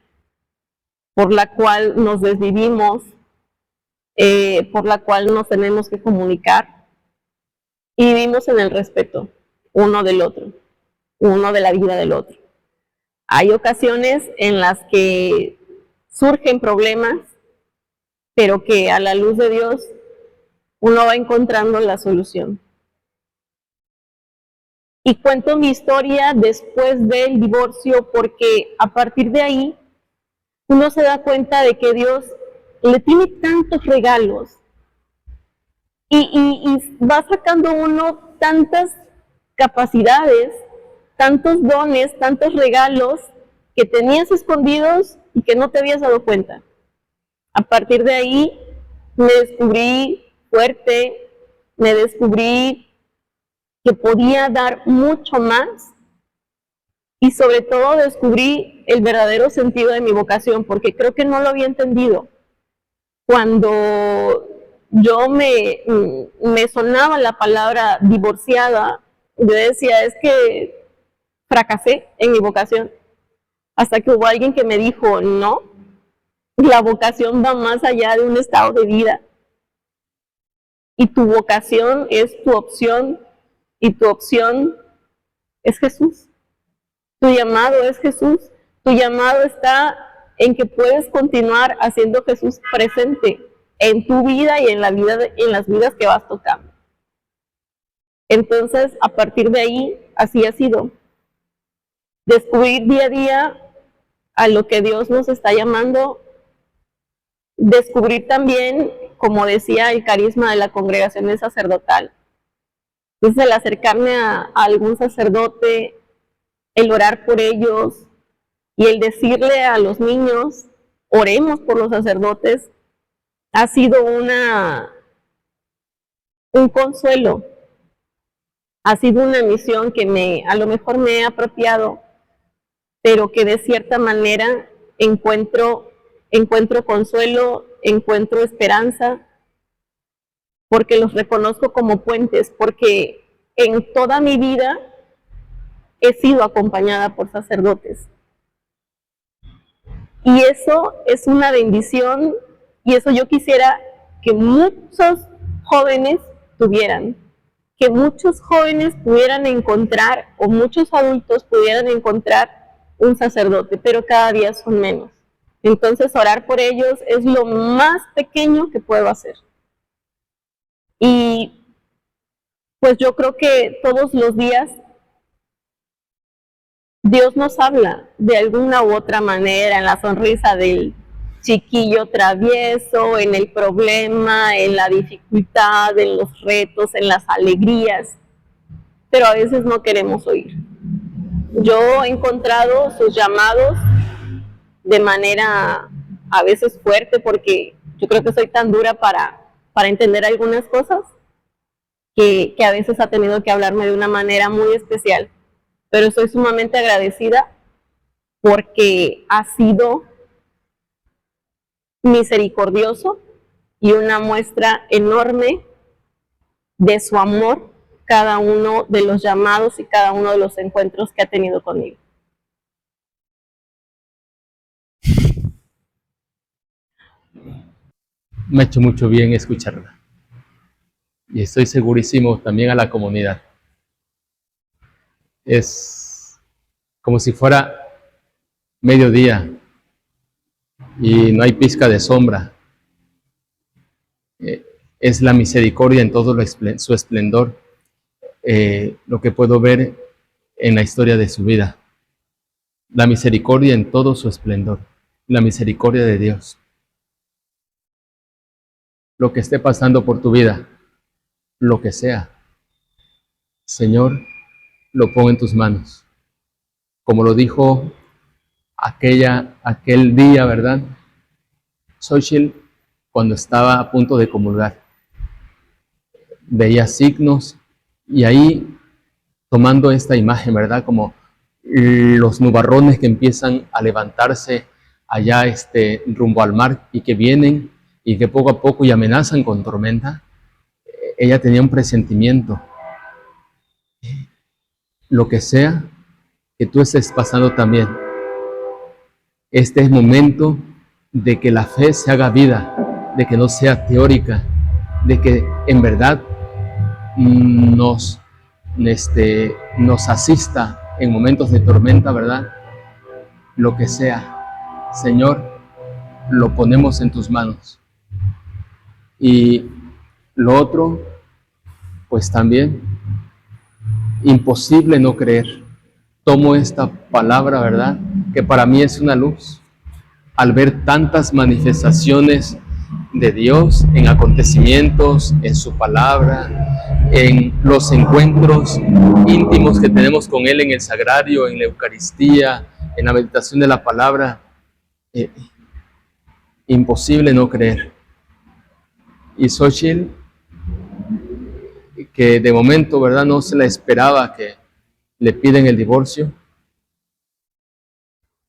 por la cual nos desvivimos, por la cual nos tenemos que comunicar y vivimos en el respeto uno del otro, uno de la vida del otro. Hay ocasiones en las que surgen problemas, pero que a la luz de Dios uno va encontrando la solución. Y cuento mi historia después del divorcio porque a partir de ahí uno se da cuenta de que Dios le tiene tantos regalos y va sacando uno tantas capacidades, tantos dones, tantos regalos que tenías escondidos y que no te habías dado cuenta. A partir de ahí me descubrí fuerte, me descubrí que podía dar mucho más y sobre todo descubrí el verdadero sentido de mi vocación, porque creo que no lo había entendido. Cuando yo me sonaba la palabra divorciada, yo decía, es que fracasé en mi vocación. Hasta que hubo alguien que me dijo, no, la vocación va más allá de un estado de vida. Y tu vocación es tu opción, y tu opción es Jesús. Tu llamado es Jesús. Tu llamado está en que puedes continuar haciendo Jesús presente en tu vida y en la vida en las vidas que vas tocando. Entonces, a partir de ahí, así ha sido. Descubrir día a día a lo que Dios nos está llamando. Descubrir también, como decía, el carisma de la congregación sacerdotal. Entonces, el acercarme a algún sacerdote, el orar por ellos y el decirle a los niños, oremos por los sacerdotes, ha sido un consuelo, ha sido una misión que a lo mejor me he apropiado, pero que de cierta manera encuentro consuelo, encuentro esperanza, porque los reconozco como puentes, porque en toda mi vida he sido acompañada por sacerdotes. Y eso es una bendición, y eso yo quisiera que muchos jóvenes tuvieran, que muchos jóvenes pudieran encontrar, o muchos adultos pudieran encontrar un sacerdote, pero cada día son menos. Entonces orar por ellos es lo más pequeño que puedo hacer. Y pues yo creo que todos los días Dios nos habla de alguna u otra manera, en la sonrisa del chiquillo travieso, en el problema, en la dificultad, en los retos, en las alegrías, pero a veces no queremos oír. Yo he encontrado sus llamados de manera a veces fuerte, porque yo creo que soy tan dura para entender algunas cosas, que a veces ha tenido que hablarme de una manera muy especial. Pero estoy sumamente agradecida porque ha sido misericordioso y una muestra enorme de su amor cada uno de los llamados y cada uno de los encuentros que ha tenido conmigo. me ha hecho mucho bien escucharla. Y estoy segurísimo también a la comunidad. Es como si fuera mediodía y no hay pizca de sombra. Es la misericordia en todo su esplendor, lo que puedo ver en la historia de su vida. La misericordia en todo su esplendor, la misericordia de Dios. Lo que esté pasando por tu vida, lo que sea, Señor, lo pongo en tus manos. Como lo dijo aquel día, ¿verdad? Xochitl, cuando estaba a punto de comulgar, veía signos y ahí, tomando esta imagen, ¿verdad? Como los nubarrones que empiezan a levantarse allá rumbo al mar y que vienen y que poco a poco y amenazan con tormenta, ella tenía un presentimiento. Lo que sea que tú estés pasando también, este es momento de que la fe se haga vida, de que no sea teórica, de que en verdad nos asista en momentos de tormenta, ¿verdad? Lo que sea, Señor, lo ponemos en tus manos. Y lo otro, pues también, imposible no creer. Tomo esta palabra, ¿verdad? Que para mí es una luz. Al ver tantas manifestaciones de Dios en acontecimientos, en su palabra, en los encuentros íntimos que tenemos con Él en el sagrario, en la Eucaristía, en la meditación de la palabra, imposible no creer. Y Xochitl, que de momento, ¿verdad?, no se la esperaba, que le piden el divorcio.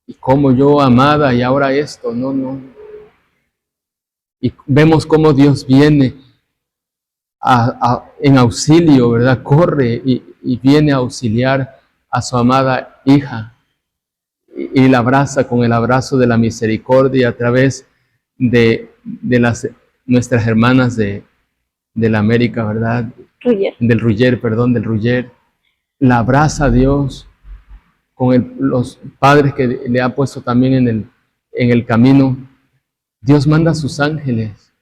Y como yo, amada, y ahora esto, no. Y vemos cómo Dios viene en auxilio, ¿verdad? Corre y viene a auxiliar a su amada hija y la abraza con el abrazo de la misericordia a través de nuestras hermanas de la América, ¿verdad? Del Ruller. La abraza a Dios con los padres que le ha puesto también en el camino. Dios manda a sus ángeles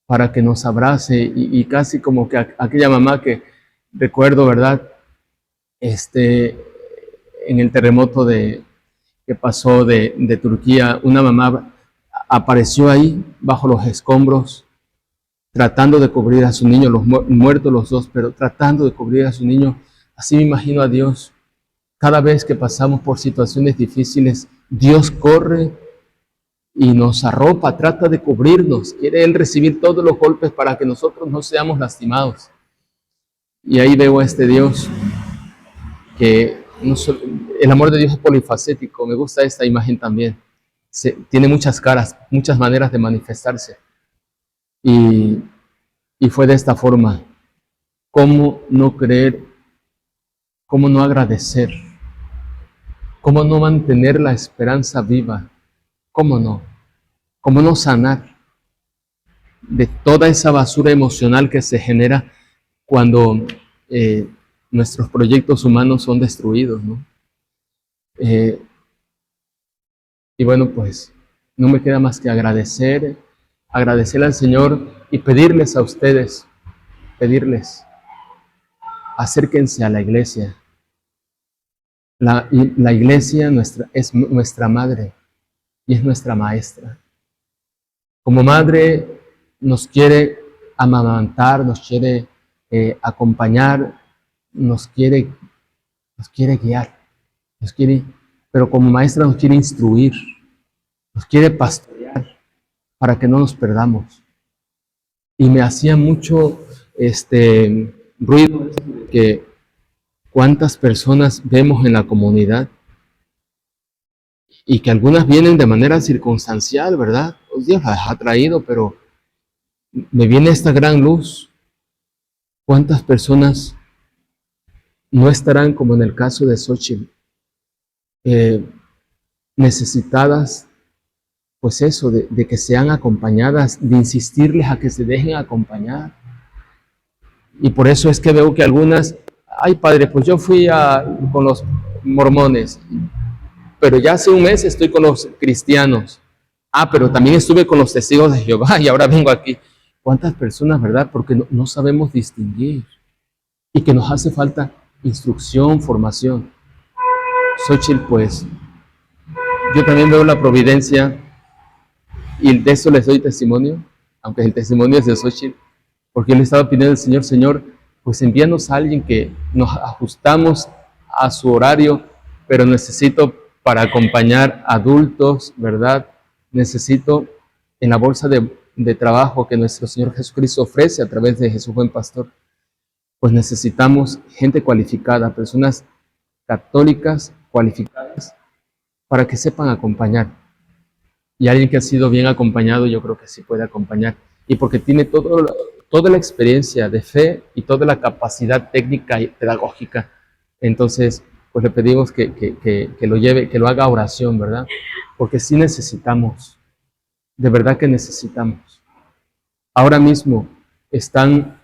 para que nos abrace y casi como que aquella mamá que recuerdo, ¿verdad? En el terremoto que pasó de Turquía, una mamá apareció ahí bajo los escombros tratando de cubrir a su niño, muertos los dos, pero tratando de cubrir a su niño. Así me imagino a Dios. Cada vez que pasamos por situaciones difíciles, Dios corre y nos arropa, trata de cubrirnos. Quiere Él recibir todos los golpes para que nosotros no seamos lastimados. Y ahí veo a este Dios que el amor de Dios es polifacético. Me gusta esta imagen también. Tiene muchas caras, muchas maneras de manifestarse. Y fue de esta forma. ¿Cómo no creer? ¿Cómo no agradecer? ¿Cómo no mantener la esperanza viva? ¿Cómo no? ¿Cómo no sanar de toda esa basura emocional que se genera cuando nuestros proyectos humanos son destruidos, ¿no? Y bueno, pues no me queda más que agradecerle al Señor y pedirles a ustedes, acérquense a la iglesia. La iglesia es nuestra madre y es nuestra maestra. Como madre nos quiere amamantar, nos quiere acompañar, nos quiere guiar, pero como maestra nos quiere instruir, nos quiere pastorear para que no nos perdamos. Y me hacía mucho ruido que cuántas personas vemos en la comunidad y que algunas vienen de manera circunstancial, ¿verdad? Pues Dios las ha traído, pero me viene esta gran luz. ¿Cuántas personas no estarán, como en el caso de Xochitl, necesitadas pues eso, de que sean acompañadas, de insistirles a que se dejen acompañar. Y por eso es que veo que algunas, ay padre, pues yo fui con los mormones, pero ya hace un mes estoy con los cristianos. Pero también estuve con los testigos de Jehová y ahora vengo aquí. ¿Cuántas personas, verdad? Porque no sabemos distinguir y que nos hace falta instrucción, formación. Xochitl, pues, yo también veo la providencia y de eso les doy testimonio, aunque el testimonio es de Xochitl, porque yo le estaba pidiendo al Señor, Señor, pues envíanos a alguien que nos ajustamos a su horario, pero necesito para acompañar adultos, ¿verdad? Necesito en la bolsa de trabajo que nuestro Señor Jesucristo ofrece a través de Jesús Buen Pastor, pues necesitamos gente cualificada, personas católicas cualificadas para que sepan acompañar. Y alguien que ha sido bien acompañado, yo creo que sí puede acompañar. Y porque tiene toda la experiencia de fe y toda la capacidad técnica y pedagógica. Entonces, pues le pedimos que lo lleve, que lo haga oración, ¿verdad? Porque sí necesitamos, de verdad que necesitamos. Ahora mismo están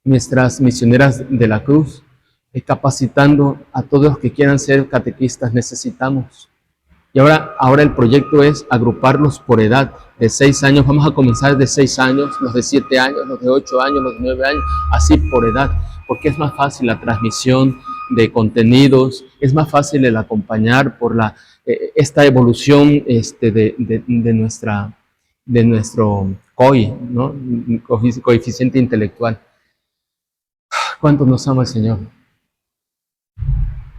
nuestras misioneras de la cruz capacitando a todos los que quieran ser catequistas. Necesitamos. Y ahora el proyecto es agruparlos por edad, de 6 años. Vamos a comenzar de 6 años, los de 7 años, los de 8 años, los de 9 años, así por edad, porque es más fácil la transmisión de contenidos, es más fácil el acompañar por esta evolución de nuestro COI, ¿no? Coeficiente intelectual. ¿Cuánto nos ama el Señor?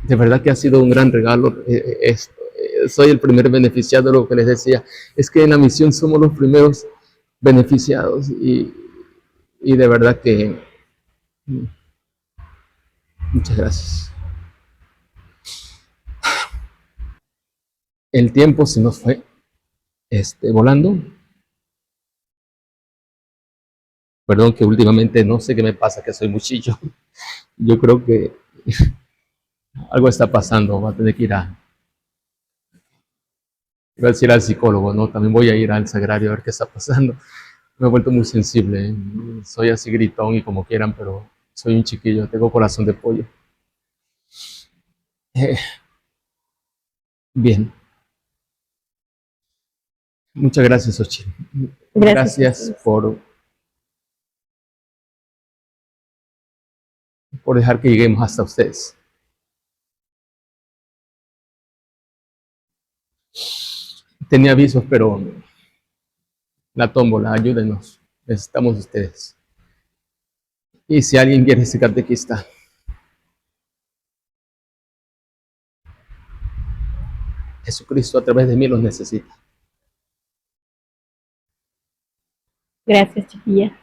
De verdad que ha sido un gran regalo esto. Soy el primer beneficiado de lo que les decía. Es que en la misión somos los primeros beneficiados y de verdad que muchas gracias. El tiempo se nos fue volando. Perdón que últimamente no sé qué me pasa, que soy muchillo. Yo creo que algo está pasando. Va a tener que ir iba a decir al psicólogo, ¿no? También voy a ir al sagrario a ver qué está pasando. Me he vuelto muy sensible, ¿eh? Soy así gritón y como quieran, pero soy un chiquillo, tengo corazón de pollo. Bien. Muchas gracias, Xochitl. Gracias por dejar que lleguemos hasta ustedes. Tenía avisos, pero la tómbola, ayúdenos. Necesitamos de ustedes. Y si alguien quiere ser catequista, Jesucristo a través de mí los necesita. Gracias, chiquilla.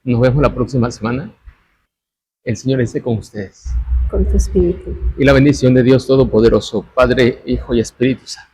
Nos vemos la próxima semana. El Señor esté con ustedes. Con tu espíritu. Y la bendición de Dios Todopoderoso, Padre, Hijo y Espíritu Santo.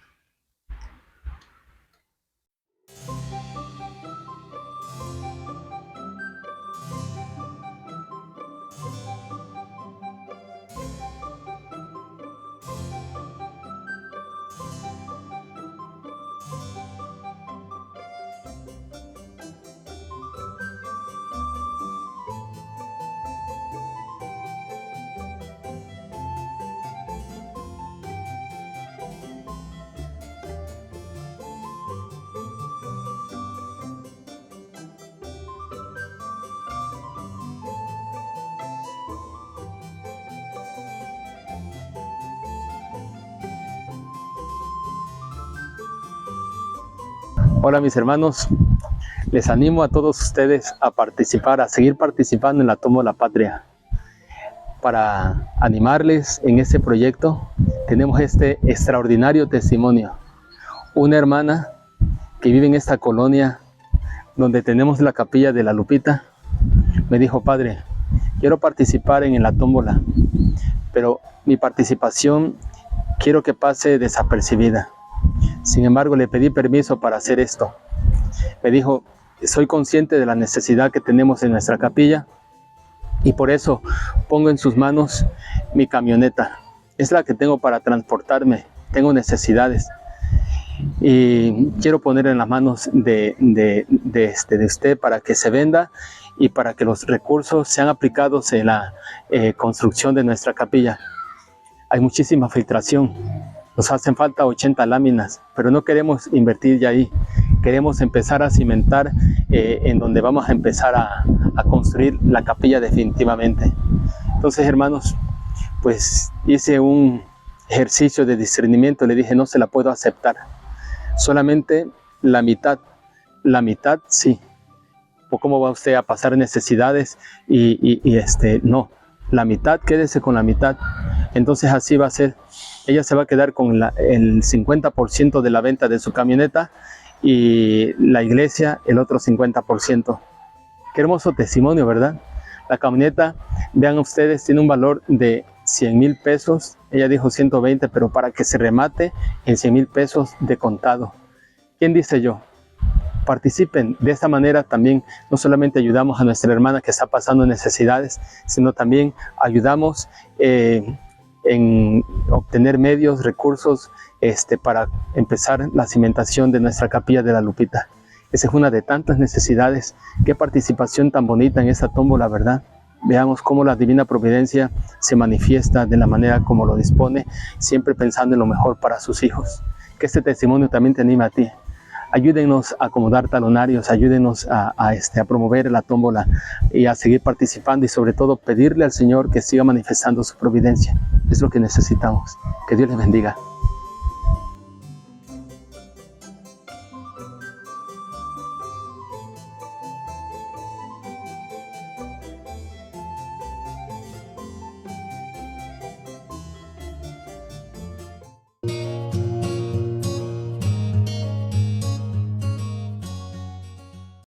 Hola mis hermanos, les animo a todos ustedes a participar, a seguir participando en la Tomo la Patria. Para animarles en este proyecto, tenemos este extraordinario testimonio. Una hermana que vive en esta colonia donde tenemos la capilla de la Lupita, me dijo: padre, quiero participar en la tómbola, pero mi participación quiero que pase desapercibida. Sin embargo, le pedí permiso para hacer esto. Me dijo: soy consciente de la necesidad que tenemos en nuestra capilla y por eso pongo en sus manos mi camioneta. es la que tengo para transportarme, tengo necesidades. Y quiero poner en las manos de usted para que se venda y para que los recursos sean aplicados en la construcción de nuestra capilla. Hay muchísima filtración, nos hacen falta 80 láminas, pero no queremos invertir ya ahí. Queremos empezar a cimentar en donde vamos a empezar a construir la capilla definitivamente. Entonces, hermanos, pues hice un ejercicio de discernimiento, le dije, no se la puedo aceptar. Solamente la mitad sí. ¿O cómo va usted a pasar necesidades? No, la mitad, quédese con la mitad. Entonces así va a ser. Ella se va a quedar con el 50% de la venta de su camioneta y la iglesia el otro 50%. Qué hermoso testimonio, ¿verdad? La camioneta, vean ustedes, tiene un valor de 100,000 pesos. Ella dijo 120, pero para que se remate en 100,000 pesos de contado. ¿Quién dice yo? Participen. De esta manera también no solamente ayudamos a nuestra hermana que está pasando necesidades, sino también ayudamos en obtener medios, recursos para empezar la cimentación de nuestra capilla de la Lupita. Esa es una de tantas necesidades. Qué participación tan bonita en esta tómbola, ¿verdad? Veamos cómo la divina providencia se manifiesta de la manera como lo dispone, siempre pensando en lo mejor para sus hijos. Que este testimonio también te anime a ti. Ayúdenos a acomodar talonarios, ayúdenos a promover la tómbola y a seguir participando y sobre todo pedirle al Señor que siga manifestando su providencia. Es lo que necesitamos. Que Dios les bendiga.